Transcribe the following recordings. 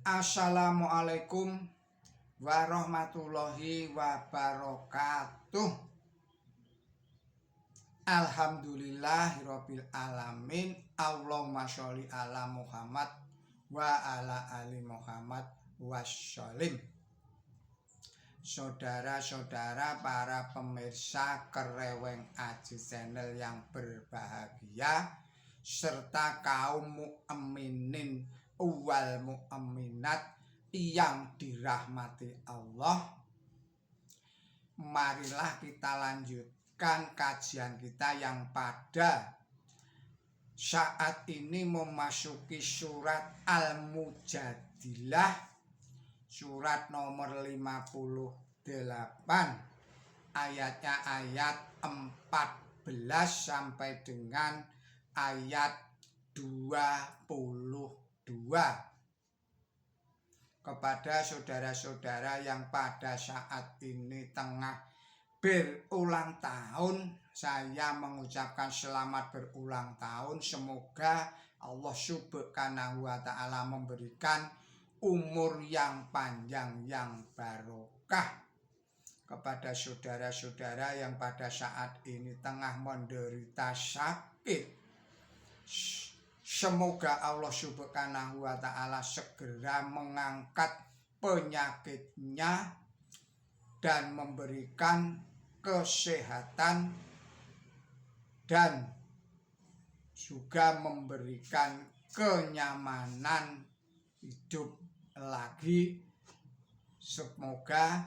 Assalamualaikum warahmatullahi wabarakatuh. Alhamdulillahirabbil alamin. Allahumma sholli ala Muhammad wa ala ali Muhammad wassalim. Saudara-saudara para pemirsa Kereweng Aji Channel yang berbahagia, serta kaum mukminin wal mukminat yang dirahmati Allah, marilah kita lanjutkan kajian kita yang pada saat ini memasuki surat Al-Mujadilah, surat nomor 58, ayatnya ayat 14 sampai dengan ayat 22. Kepada saudara-saudara yang pada saat ini tengah berulang tahun, saya mengucapkan selamat berulang tahun. Semoga Allah Subhanahu wa ta'ala memberikan umur yang panjang yang barokah. Kepada saudara-saudara yang pada saat ini tengah menderita sakit, semoga Allah Subhanahu wa ta'ala segera mengangkat penyakitnya dan memberikan kesehatan dan juga memberikan kenyamanan hidup lagi. Semoga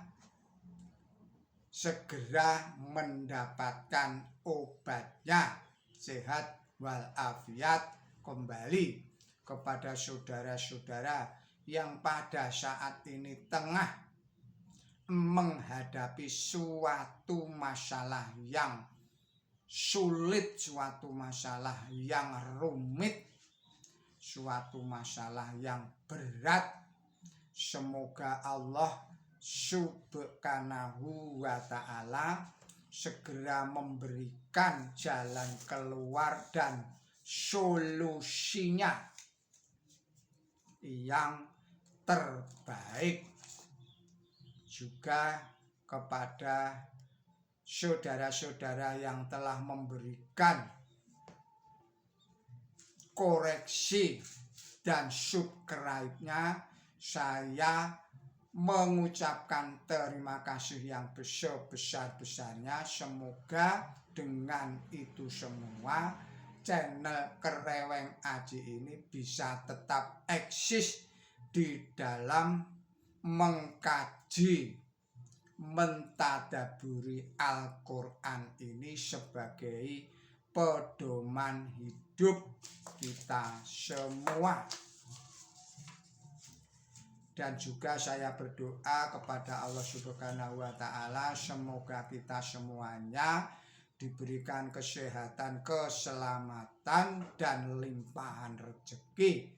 segera mendapatkan obatnya, sehat walafiat kembali. Kepada saudara-saudara yang pada saat ini tengah menghadapi suatu masalah yang sulit, suatu masalah yang rumit, suatu masalah yang berat, semoga Allah Subhanahu wa ta'ala segera memberikan jalan keluar dan solusinya yang terbaik. Juga kepada saudara-saudara yang telah memberikan koreksi dan subscribe-nya, saya mengucapkan terima kasih yang sebesar-besarnya. Semoga dengan itu semua channel Kereweng Aji ini bisa tetap eksis di dalam mengkaji, mentadaburi Al-Quran ini sebagai pedoman hidup kita semua. Dan juga saya berdoa kepada Allah Subhanahu wa ta'ala, semoga kita semuanya diberikan kesehatan, keselamatan, dan limpahan rezeki.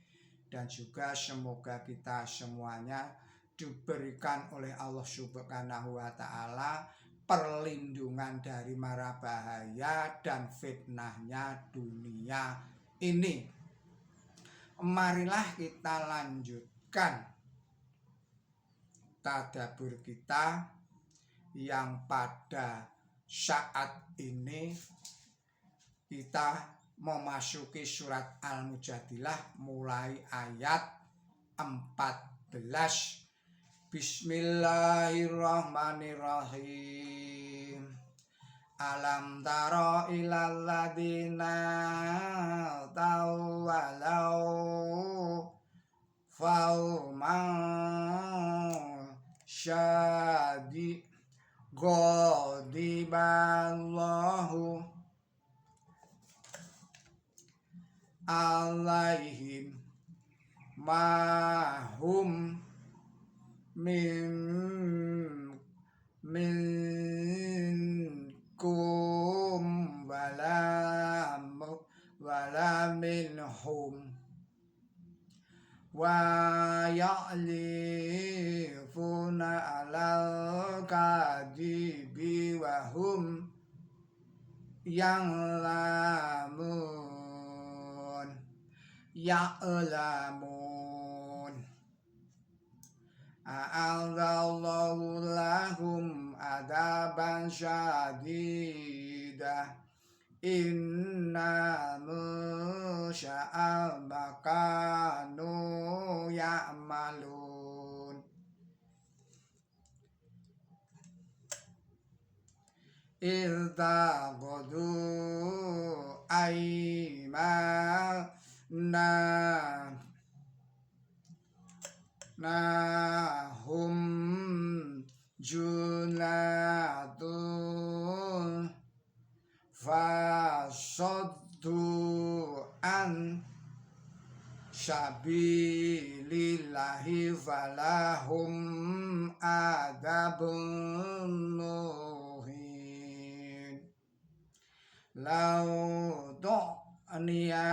Dan juga semoga kita semuanya diberikan oleh Allah Subhanahu wa ta'ala perlindungan dari mara bahaya dan fitnahnya dunia ini. Marilah kita lanjutkan tadabbur kita yang pada saat ini kita memasuki surat Al-Mujadilah mulai ayat 14. Bismillahirrahmanirrahim. Alam tara ilal ladina tawalau fauman syadi ghadiballahu alaihim mahum minkum wala minhum wa ya'lifuna alal kadibi wa hum ya'lamun. syadidah inna musya'a makanu ya'malun iltaqadu aymana nahum junatun fasaddu an sabilillahi falahum adabun muhin lau du'niya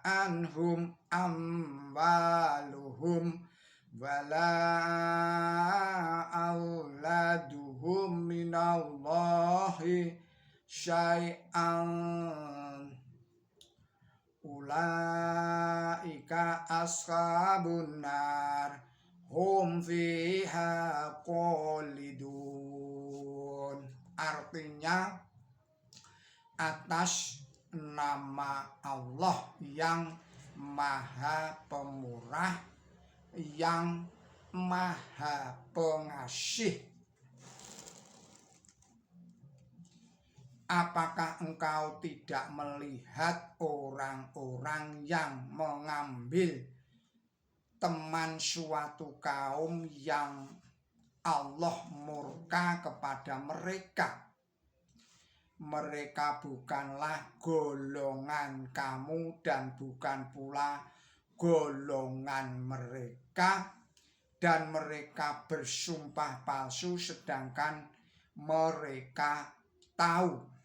anhum amwaluhum wala auladuhum minallahi syai'an ulaika ashabun nar hum fiha khalidun. Artinya atas nama Allah yang maha pemurah, yang maha pengasih. Apakah engkau tidak melihat orang-orang yang mengambil teman suatu kaum yang Allah murka kepada mereka? Mereka bukanlah golongan kamu dan bukan pula golongan mereka, dan mereka bersumpah palsu sedangkan mereka tahu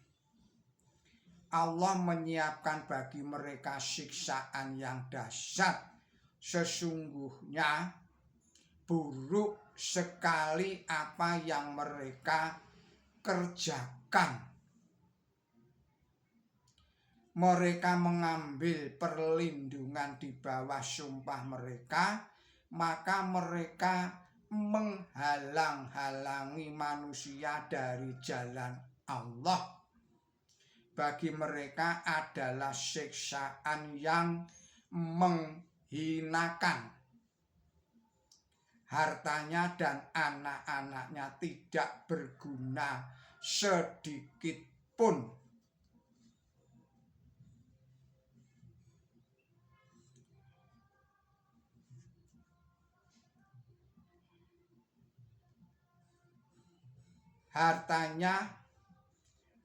Allah menyiapkan bagi mereka siksaan yang dahsyat. Sesungguhnya buruk sekali apa yang mereka kerjakan. Mereka mengambil perlindungan di bawah sumpah mereka, maka mereka menghalang-halangi manusia dari jalan Allah. Bagi mereka adalah siksaan yang menghinakan. Hartanya dan anak-anaknya tidak berguna sedikit pun. Hartanya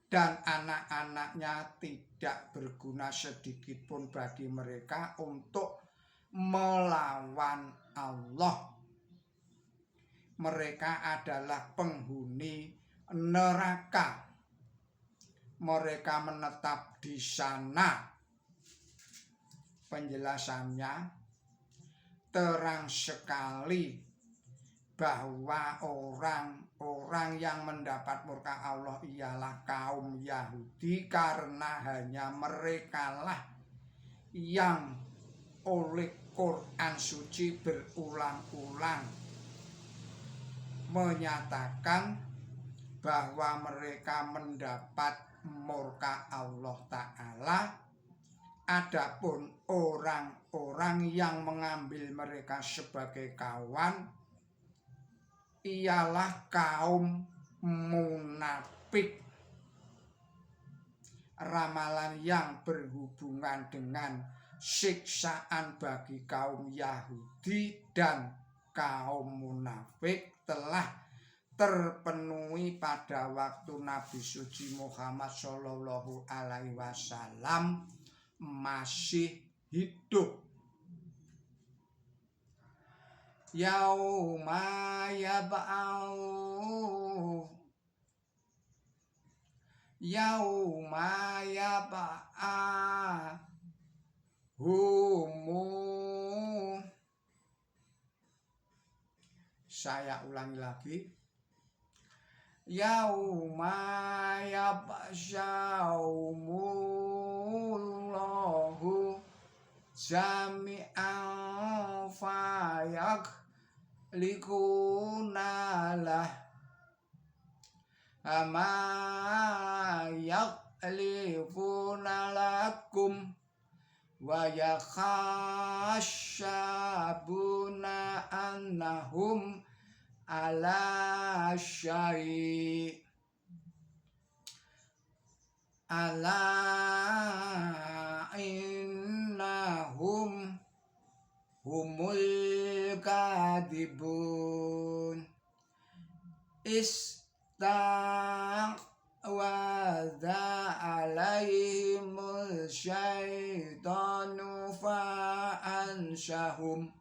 dan anak-anaknya tidak berguna sedikit pun bagi mereka untuk melawan Allah. Mereka adalah penghuni neraka. Mereka menetap di sana. Penjelasannya terang sekali bahwa orang-orang yang mendapat murka Allah ialah kaum Yahudi, karena hanya merekalah yang oleh Quran suci berulang-ulang menyatakan bahwa mereka mendapat murka Allah Ta'ala. Adapun orang-orang yang mengambil mereka sebagai kawan ialah kaum munafik. Ramalan yang berhubungan dengan siksaan bagi kaum Yahudi dan kaum munafik telah terpenuhi pada waktu Nabi suci Muhammad Shallallahu Alaihi Wasallam masih hidup. Yauma yab'ahumu. Saya ulangi lagi. Yauma yab'asyahumullahu jami'an fayak likunalah ma yaklifuna lakum wa yakhashabuna annahum ala syai' ala innahum humul kadibun istahwadha alaihimul syaitanu fa'ansyahum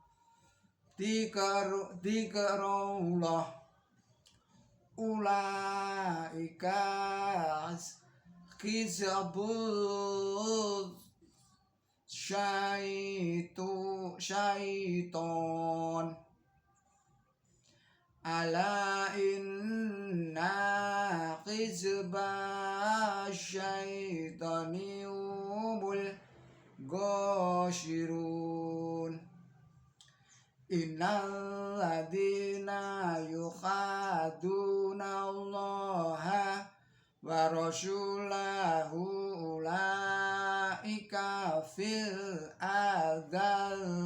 dzikrullah ulaika hizbul syaiton ala inna hizba syaitani humul ghashirun innal ladina yukhaduna allaha wa rasulahu ulaika fil adzalin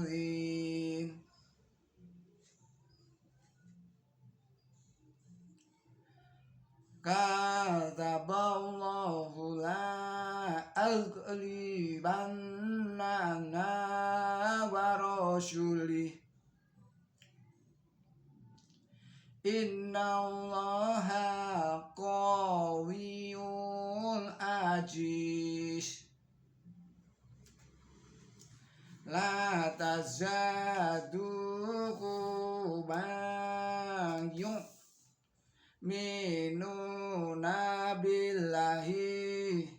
kataballahu la aghlibanna ana wa rasulih innallaha qawiyyun aziz la tazadu man yu'minuna billahi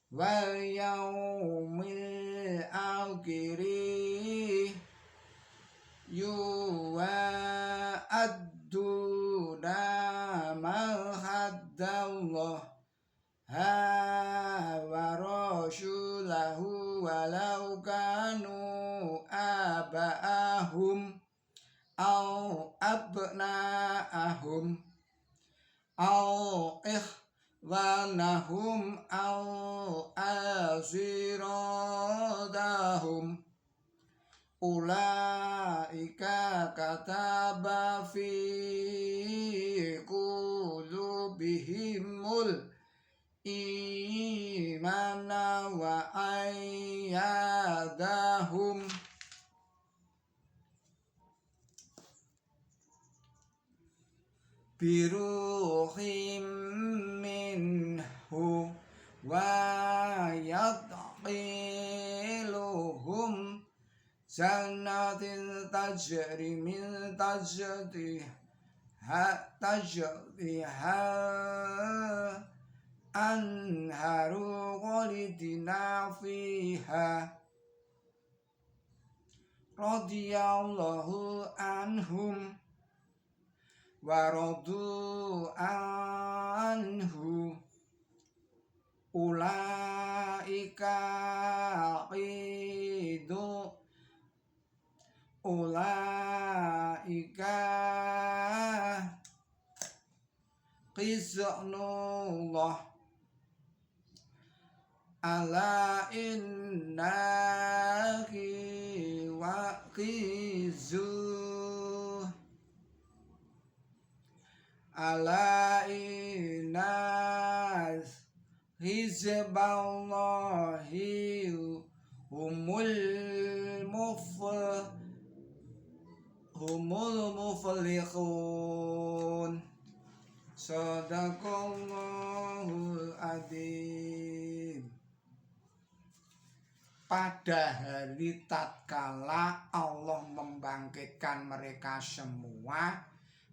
wal yawmil akhiri yuwa'adduna man haddallah wa rasulahu walau kanu aba'ahum au abna'ahum au ikhwanahum au aziradahum ulaika kataba fi qulubihimul imana wa ayyadahum biruhim minhu wa yadkhiluhum jannatin tajri min tajriha anharu khalidina fiha radhiyallahu anhum wa radu anhu ulaika qisnullah ala innaki wa qizu ala innas hizballahi humul muflihun sadaqallahul adzim. Pada hari tatkala Allah membangkitkan mereka semua,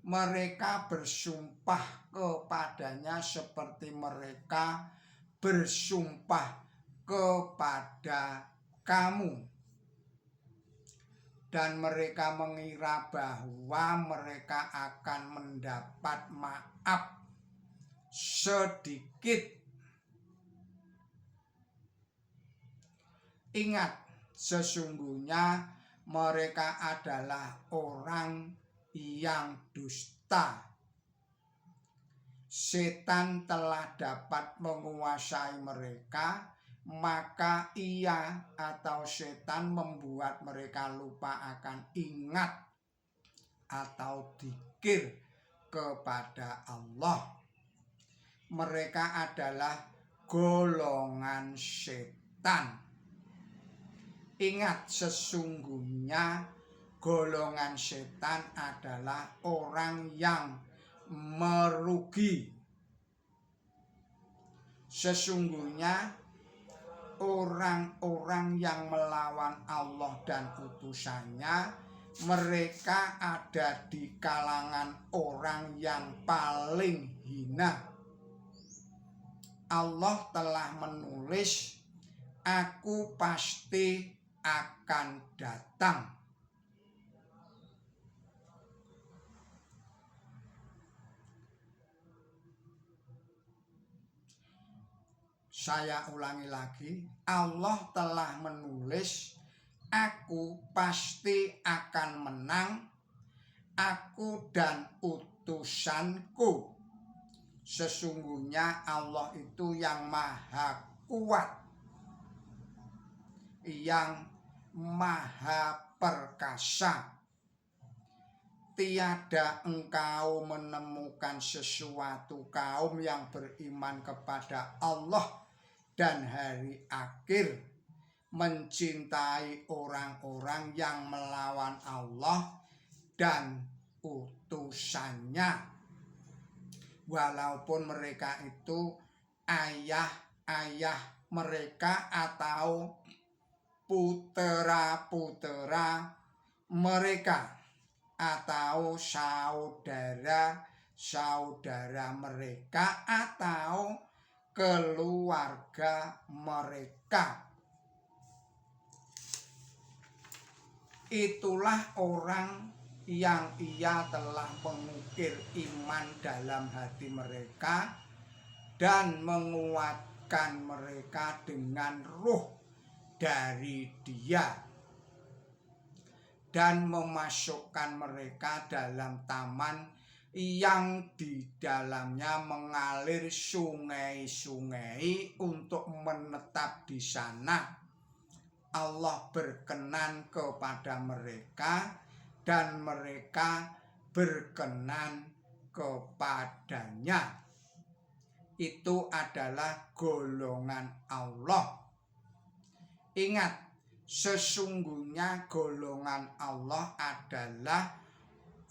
mereka bersumpah kepadanya seperti mereka bersumpah kepada kamu. Dan mereka mengira bahwa mereka akan mendapat maaf sedikit. Ingat, sesungguhnya mereka adalah orang yang dusta. setan telah dapat menguasai mereka, maka ia atau setan membuat mereka lupa akan ingat atau dzikir kepada Allah. Mereka adalah golongan setan. Ingat, sesungguhnya golongan setan adalah orang yang merugi. Sesungguhnya orang-orang yang melawan Allah dan utusannya, mereka ada di kalangan orang yang paling hina. Allah telah menulis, "Aku pasti akan datang." Saya ulangi lagi, Allah telah menulis, "Aku pasti akan menang, aku dan utusanku." Sesungguhnya Allah itu yang maha kuat, yang maha perkasa. Tiada engkau menemukan sesuatu kaum yang beriman kepada Allah dan hari akhir, mencintai orang-orang yang melawan Allah dan utusannya, walaupun mereka itu ayah-ayah mereka atau putera-putera mereka atau saudara-saudara mereka atau keluarga mereka. Itulah orang yang ia telah mengukir iman dalam hati mereka dan menguatkan mereka dengan ruh dari Dia dan memasukkan mereka dalam taman yang di dalamnya mengalir sungai-sungai untuk menetap di sana. Allah berkenan kepada mereka dan mereka berkenan kepadanya. Itu adalah golongan Allah. Ingat, sesungguhnya golongan Allah adalah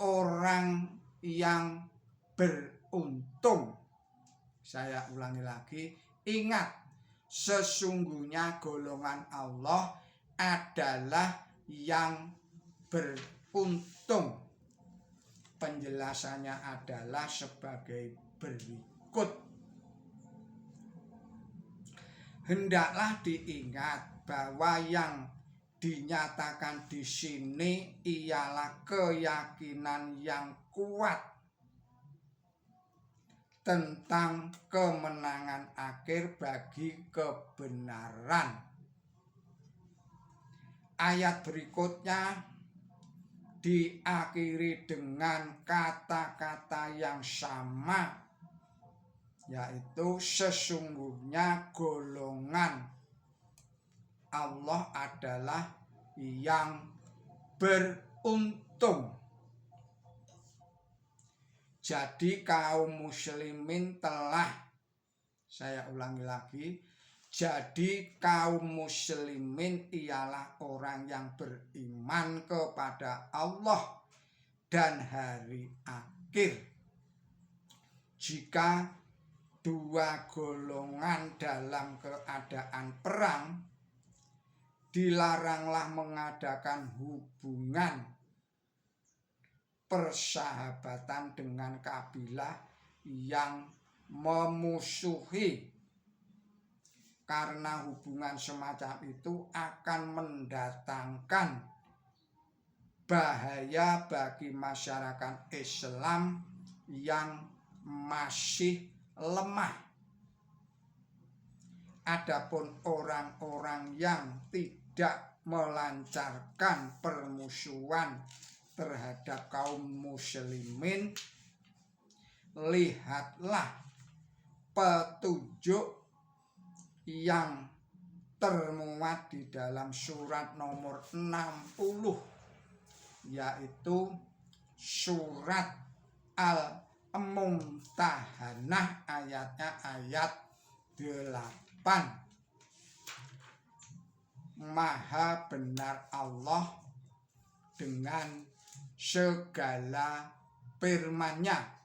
orang yang beruntung. Saya ulangi lagi, ingat, sesungguhnya golongan Allah adalah yang beruntung. Penjelasannya adalah sebagai berikut. Hendaklah diingat bahwa yang dinyatakan di sini ialah keyakinan yang kuat tentang kemenangan akhir bagi kebenaran. Ayat berikutnya diakhiri dengan kata-kata yang sama, yaitu sesungguhnya golongan Allah adalah yang beruntung. Jadi kaum muslimin telah, saya ulangi lagi, jadi kaum muslimin ialah orang yang beriman kepada Allah dan hari akhir. Jika dua golongan dalam keadaan perang, dilaranglah mengadakan hubungan persahabatan dengan kabilah yang memusuhi, karena hubungan semacam itu akan mendatangkan bahaya bagi masyarakat Islam yang masih lemah. Adapun orang-orang yang tidak melancarkan permusuhan terhadap kaum muslimin, lihatlah petunjuk yang termuat di dalam surat nomor 60, yaitu surat Al-Mumtahanah, ayatnya ayat 8. Maha benar Allah dengan segala firman-Nya.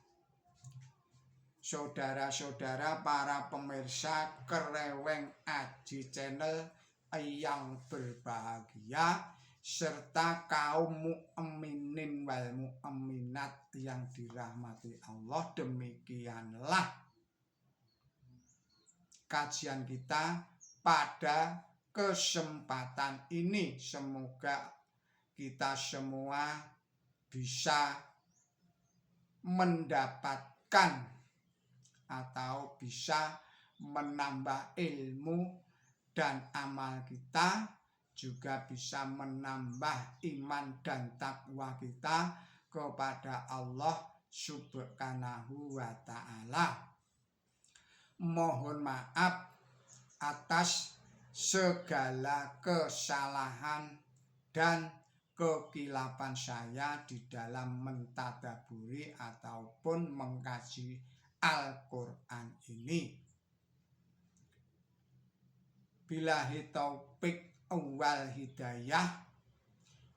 Saudara-saudara para pemirsa Kereweng Aji Channel yang berbahagia, serta kaum mukminin wal mukminat yang dirahmati Allah, demikianlah kajian kita pada kesempatan ini. Semoga kita semua bisa mendapatkan atau bisa menambah ilmu dan amal kita, juga bisa menambah iman dan takwa kita kepada Allah Subhanahu wa ta'ala. Mohon maaf atas segala kesalahan dan kekilapan saya di dalam mentadaburi ataupun mengkaji Al-Quran ini. Billahi taufik wal hidayah,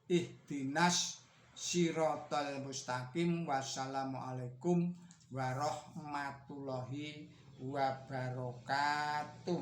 ihdinas siratal mustaqim. Wassalamualaikum warahmatullahi wabarakatuh.